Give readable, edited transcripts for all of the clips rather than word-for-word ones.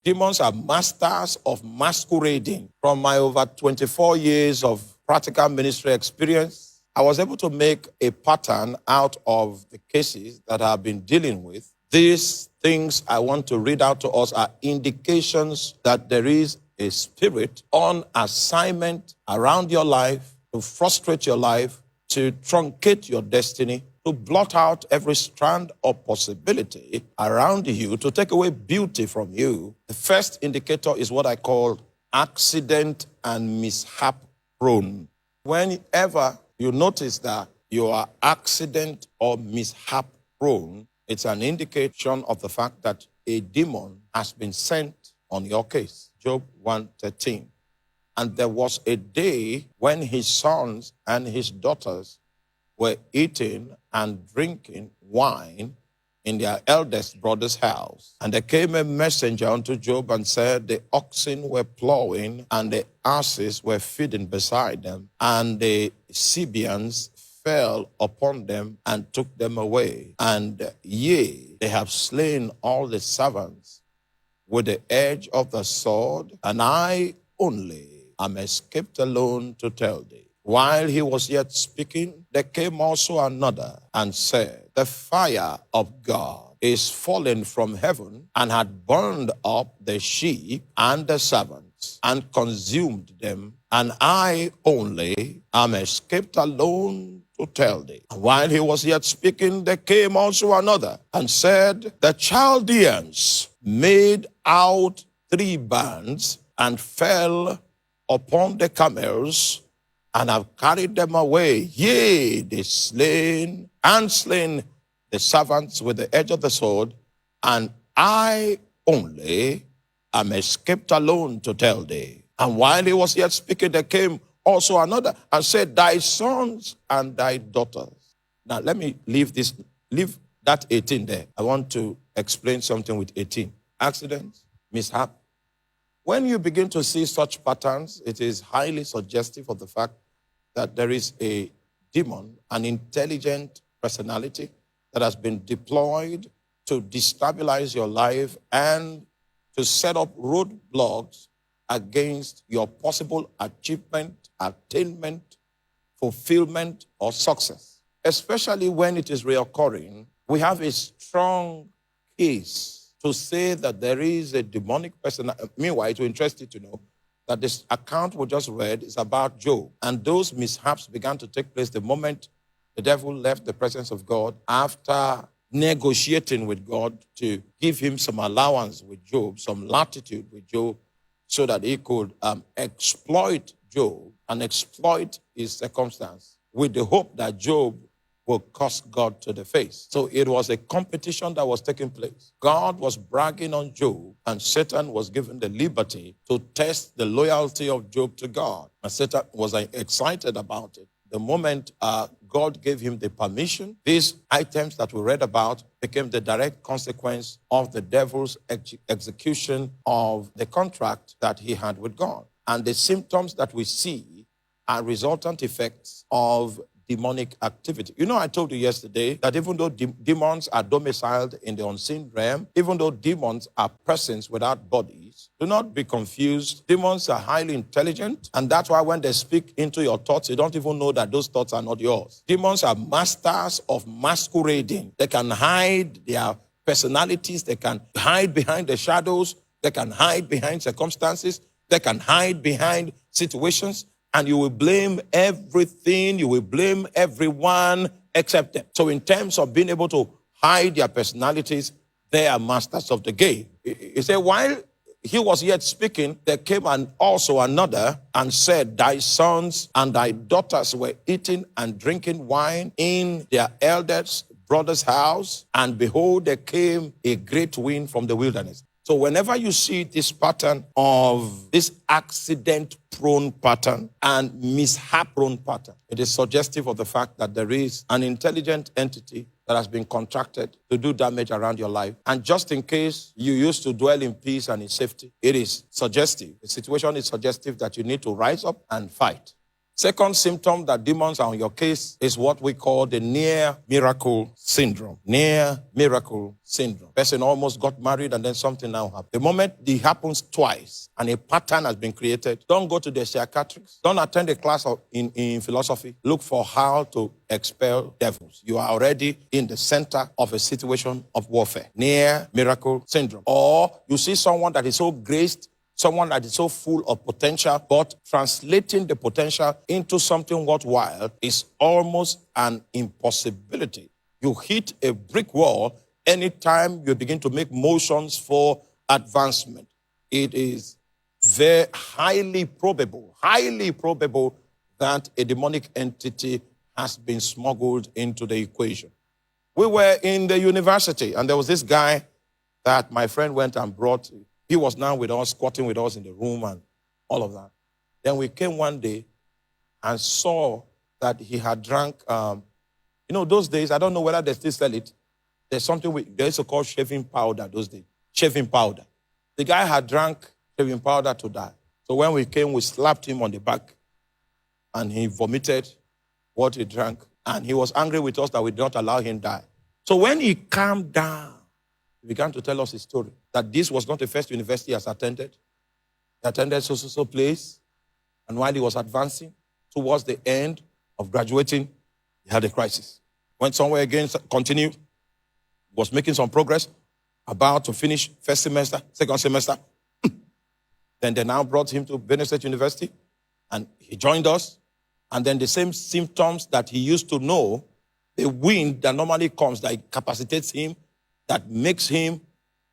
Demons are masters of masquerading. From my over 24 years of practical ministry experience, I was able to make a pattern out of the cases that I've been dealing with. These things I want to read out to us are indications that there is a spirit on assignment around your life to frustrate your life, to truncate your destiny, to blot out every strand of possibility around you, to take away beauty from you. The first indicator is what I call accident and mishap prone. Whenever you notice that you are accident or mishap prone, it's an indication of the fact that a demon has been sent on your case. Job 1:13. And there was a day when his sons and his daughters were eating and drinking wine in their eldest brother's house. And there came a messenger unto Job and said, the oxen were plowing and the asses were feeding beside them, and the Sabeans fell upon them and took them away. And yea, they have slain all the servants with the edge of the sword, and I only am escaped alone to tell thee. While he was yet speaking, there came also another and said, the fire of God is fallen from heaven and had burned up the sheep and the servants and consumed them, and I only am escaped alone to tell thee. And while he was yet speaking, there came also another and said, the Chaldeans made out 3 bands and fell upon the camels and have carried them away. Yea, they slain the servants with the edge of the sword, and I only am escaped alone to tell thee. And while he was yet speaking, there came also another and said, thy sons and thy daughters. Now let me leave that 18 there. I want to explain something with 18. Accidents, mishap. When you begin to see such patterns, it is highly suggestive of the fact that there is a demon, an intelligent personality that has been deployed to destabilize your life and to set up roadblocks against your possible achievement, attainment, fulfillment, or success. Especially when it is reoccurring, we have a strong case to say that there is a demonic person. Meanwhile, it will interest you to know that this account we just read is about Job. And those mishaps began to take place the moment the devil left the presence of God after negotiating with God to give him some allowance with Job, some latitude with Job, so that he could exploit Job and exploit his circumstance with the hope that Job will curse God to the face. So it was a competition that was taking place. God was bragging on Job, and Satan was given the liberty to test the loyalty of Job to God. And Satan was excited about it. The moment God gave him the permission, these items that we read about became the direct consequence of the devil's execution of the contract that he had with God. And the symptoms that we see are resultant effects of demonic activity. You know, I told you yesterday that even though demons are domiciled in the unseen realm, even though demons are persons without bodies, do not be confused. Demons are highly intelligent, and that's why when they speak into your thoughts, you don't even know that those thoughts are not yours. Demons are masters of masquerading. They can hide their personalities. They can hide behind the shadows. They can hide behind circumstances. They can hide behind situations. And you will blame everything, you will blame everyone except them. So in terms of being able to hide their personalities, they are masters of the game. He said, while he was yet speaking, there came also another and said, thy sons and thy daughters were eating and drinking wine in their eldest brother's house, and behold, there came a great wind from the wilderness. So whenever you see this pattern of this accident-prone pattern and mishap-prone pattern, it is suggestive of the fact that there is an intelligent entity that has been contracted to do damage around your life. And just in case you used to dwell in peace and in safety, it is suggestive. The situation is suggestive that you need to rise up and fight. Second symptom that demons are on your case is what we call the near miracle syndrome. Near miracle syndrome. Person almost got married and then something now happened. The moment it happens twice and a pattern has been created, don't go to the psychiatrist. Don't attend a class in philosophy. Look for how to expel devils. You are already in the center of a situation of warfare. Near miracle syndrome. Or you see someone that is so graced, someone that is so full of potential, but translating the potential into something worthwhile is almost an impossibility. You hit a brick wall anytime you begin to make motions for advancement. It is very highly probable that a demonic entity has been smuggled into the equation. We were in the university, and there was this guy that my friend went and brought. He was now with us, squatting with us in the room and all of that. Then we came one day and saw that he had drank, those days, I don't know whether they still sell it. There's something they used to call shaving powder those days. Shaving powder. The guy had drank shaving powder to die. So when we came, we slapped him on the back and he vomited what he drank. And he was angry with us that we did not allow him die. So when he calmed down, he began to tell us his story, that this was not the first university he has attended. He attended so place, and while he was advancing towards the end of graduating, he had a crisis. Went somewhere again, continued, was making some progress, about to finish first semester, second semester. Then they now brought him to Benue State University, and he joined us. And then the same symptoms that he used to know, the wind that normally comes, that incapacitates him, that makes him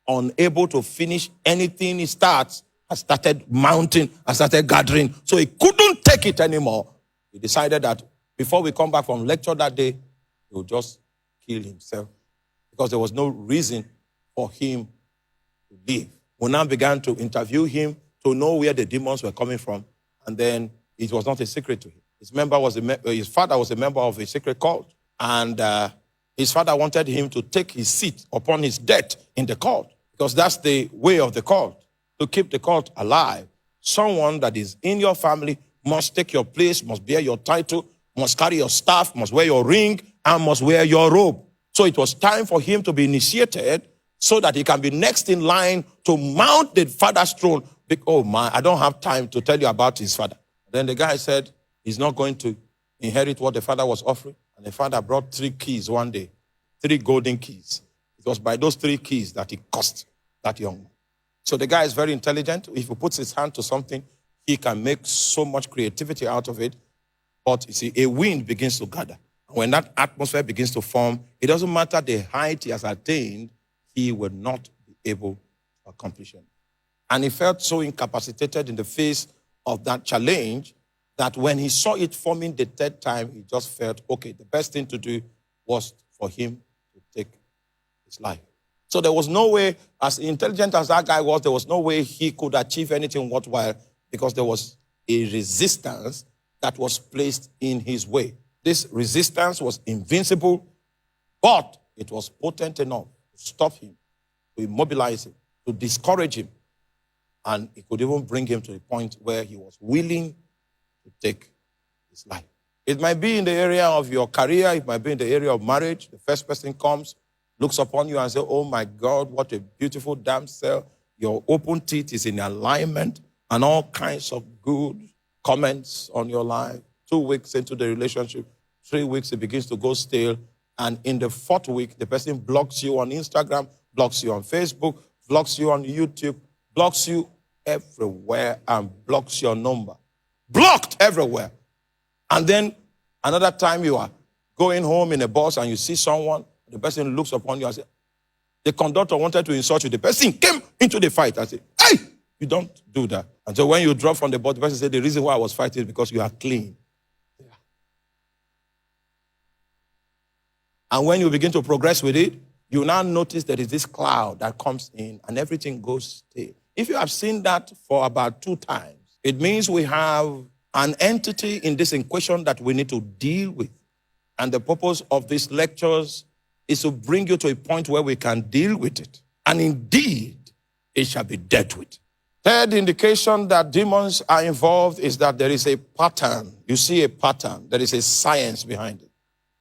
unable to finish anything he starts, has started mounting, has started gathering. So he couldn't take it anymore. He decided that before we come back from lecture that day, he would just kill himself because there was no reason for him to live. We now began to interview him to know where the demons were coming from, and then it was not a secret to him. His father was a member of a secret cult, and his father wanted him to take his seat upon his death in the cult, because that's the way of the cult, to keep the cult alive. Someone that is in your family must take your place, must bear your title, must carry your staff, must wear your ring, and must wear your robe. So it was time for him to be initiated so that he can be next in line to mount the father's throne. Oh my, I don't have time to tell you about his father. Then the guy said he's not going to inherit what the father was offering. And the father brought 3 keys one day, 3 golden keys. It was by those 3 keys that he cursed that young man. So the guy is very intelligent. If he puts his hand to something, he can make so much creativity out of it. But you see, a wind begins to gather. And when that atmosphere begins to form, it doesn't matter the height he has attained, he will not be able to accomplish it. And he felt so incapacitated in the face of that challenge that when he saw it forming the 3rd time, he just felt, okay, the best thing to do was for him to take his life. So there was no way, as intelligent as that guy was, there was no way he could achieve anything worthwhile because there was a resistance that was placed in his way. This resistance was invincible, but it was potent enough to stop him, to immobilize him, to discourage him, and it could even bring him to the point where he was willing to take his life. It might be in the area of your career. It might be in the area of marriage. The first person comes, looks upon you and says, oh my God, what a beautiful damsel. Your open teeth is in alignment, and all kinds of good comments on your life. 2 weeks into the relationship, 3 weeks, it begins to go stale. And in the 4th week, the person blocks you on Instagram, blocks you on Facebook, blocks you on YouTube, blocks you everywhere, and blocks your number. Blocked everywhere. And then another time you are going home in a bus and you see someone, the person looks upon you and says, the conductor wanted to insult you. The person came into the fight and said, hey, you don't do that. And so when you drop from the bus, the person said, the reason why I was fighting is because you are clean. Yeah. And when you begin to progress with it, you now notice there is this cloud that comes in and everything goes stale. If you have seen that for about 2 times, it means we have an entity in this equation that we need to deal with. And the purpose of these lectures is to bring you to a point where we can deal with it. And indeed, it shall be dealt with. Third indication that demons are involved is that there is a pattern. You see a pattern. There is a science behind it.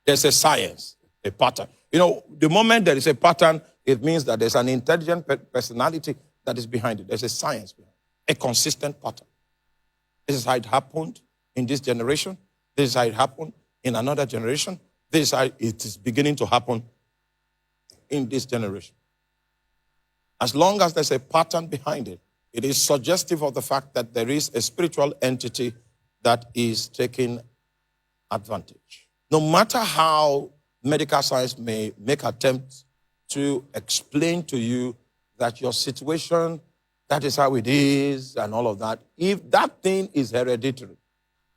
There's a science, a pattern. You know, the moment there is a pattern, it means that there's an intelligent personality that is behind it. There's a science behind it, a consistent pattern. This is how it happened in this generation. This is how it happened in another generation. This is how it is beginning to happen in this generation. As long as there's a pattern behind it, it is suggestive of the fact that there is a spiritual entity that is taking advantage. No matter how medical science may make attempts to explain to you that your situation, that is how it is, and all of that, if that thing is hereditary,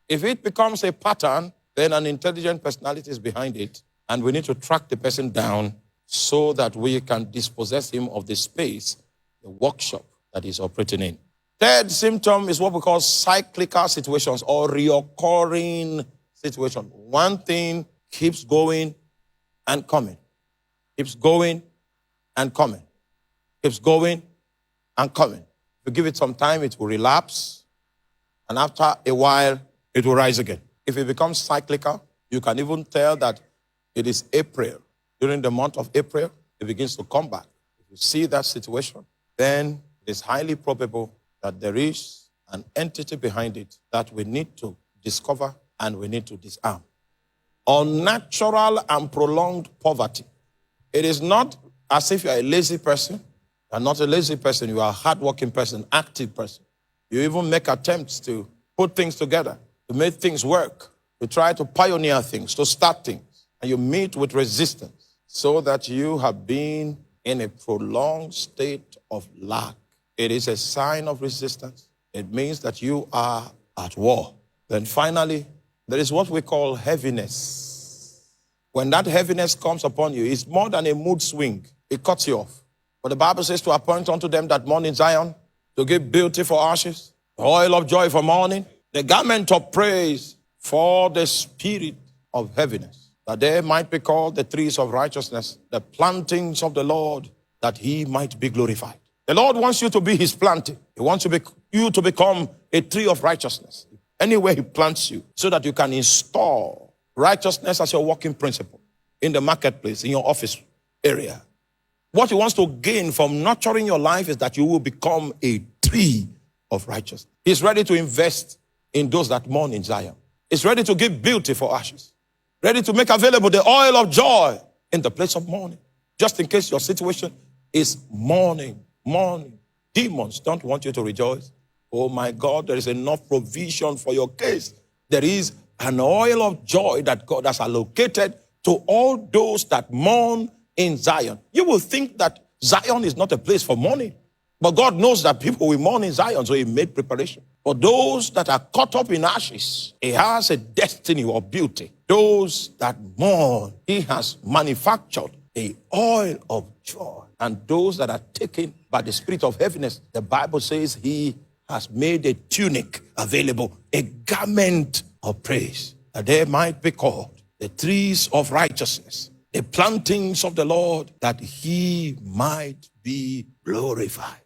if it becomes a pattern, then an intelligent personality is behind it, and we need to track the person down so that we can dispossess him of the space, the workshop that he's operating in. Third symptom is what we call cyclical situations or reoccurring situations. One thing keeps going and coming, keeps going and coming, keeps going and coming. If you give it some time, it will relapse, and after a while, it will rise again. If it becomes cyclical, you can even tell that it is April. During the month of April, it begins to come back. If you see that situation, then it is highly probable that there is an entity behind it that we need to discover and we need to disarm. Unnatural and prolonged poverty. It is not as if you are a lazy person. You are not a lazy person. You are a hardworking person, active person. You even make attempts to put things together, to make things work, to try to pioneer things, to start things. And you meet with resistance so that you have been in a prolonged state of lack. It is a sign of resistance. It means that you are at war. Then finally, there is what we call heaviness. When that heaviness comes upon you, it's more than a mood swing. It cuts you off. But the Bible says to appoint unto them that mourn in Zion, to give beauty for ashes, the oil of joy for mourning, the garment of praise for the spirit of heaviness, that they might be called the trees of righteousness, the plantings of the Lord, that he might be glorified. The Lord wants you to be his planting. He wants you to become a tree of righteousness anywhere he plants you, so that you can install righteousness as your working principle in the marketplace, in your office area. What he wants to gain from nurturing your life is that you will become a tree of righteousness. He's ready to invest in those that mourn in Zion. He's ready to give beauty for ashes, ready to make available the oil of joy in the place of mourning. Just in case your situation is mourning. Demons don't want you to rejoice. Oh my God, there is enough provision for your case. There is an oil of joy that God has allocated to all those that mourn in Zion. You will think that Zion is not a place for mourning, but God knows that people will mourn in Zion, so he made preparation. For those that are caught up in ashes, he has a destiny of beauty. Those that mourn, he has manufactured the oil of joy. And those that are taken by the spirit of heaviness, the Bible says he has made a tunic available, a garment of praise, that they might be called the trees of righteousness, the plantings of the Lord, that he might be glorified.